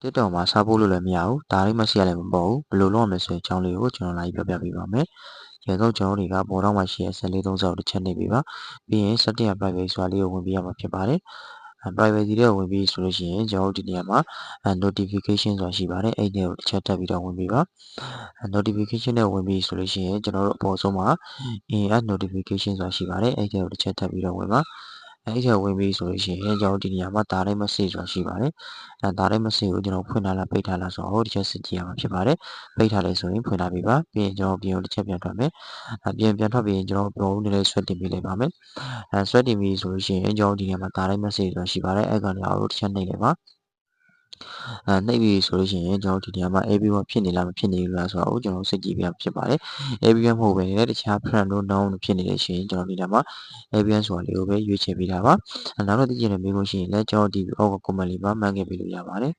TikTok မှာစာပို့လို့လည်းမရဘူးဒါလေးမရှိရလည်းမပေါ့ဘူးဘယ်လိုလုပ်ရမလဲဆိုတဲ့အကြောင်းလေးကိုကျွန်တော်လာပြီးပြောပြပေးပါမယ်ရေတော့ကျွန်တော်တွေကပေါ်တော့မှရှိရ1430တစ်ချက်နေပြီပါပြီးရင် setting private ဆိုတာလေးကိုဝင်ပေးရမှာဖြစ်ပါတယ်privacy တွေကိုဝင်ပြီးဆိုလို့ရှိရင်ကျွန်တော်တို့ဒီနေရာမှာ notification ဆိုတာရှိပါတယ်အဲ့ဒီကိုတစ်ချက်တက်ပြီးတော့ဝင်ပေးပါnotification နဲ့ဝင်ပြီးဆိုလို့ရှိရင်ကျွန်တော်တို့အပေါ်ဆုံးမှာ in-app notification ဆိုတာရှိပါတယ်အဲ့ဒီကိုတစ်ချက်တက်ပြီးတော့ဝင်ပါအဲ့ဒီကိုဝင်ပြီးဆိုလို့ရှိရင်ကျွန်တော်တို့ဒီနေရာမှာdirect message ဆိုတာရှိပါတယ်direct message ကိုကျွန်တော်ဖွင့်ထားလားပိတ်ထားလားဆိုတော့တစ်ချက်စစ်ကြည့်ရမှာဖြစ်ပါတယ်ပိတ်ထားလဲဆိုရင်ဖွင့်ထားပေးပါပြီးရင်ကျွန်တော်ပြင်ကိုတစ်ချက်ပြန်ထွက်မယ်ပြန်ထွက်ပြီးရင်ကျွန်တော်ပုံလေးဆွဲတင်ပေးလိုက်ပါမယ်ဆွဲတင်ပြီးဆိုလို့ရှိရင်ကျွန်တော်ဒီနေရာမှာdirect message ဆိုတာရှိပါတယ်အဲ့ကနေအောက်တစ်ချက်နှိပ်လိုက်ပါနှိပ်ပြီးဆိုလို့ရှိရင်ကျွန်တော်ဒီနေရာမှာ everyone ဖြစ်နေလားမဖြစ်နေဘူးလားဆိုတော့ကျွန်တော်စစ်ကြည့်ပြဖြစ်ပါတယ် everyone မဟုတ်ဘဲနဲ့တခြား friend တို့ known ဖြစ်နေတဲ့ရှင်ကျွန်တော်ဒီနေရာမှာ everyone ဆိုတာလေးကိုပဲရွေးချယ်ပေးတာပါနောက်တော့သိချင်တဲ့မေးခွန်းရှိရင်လည်းကျွန်တော်ဒီအောက်က comment လေးမှာမှတ်ခဲ့ပေးလို့ရပါတယ်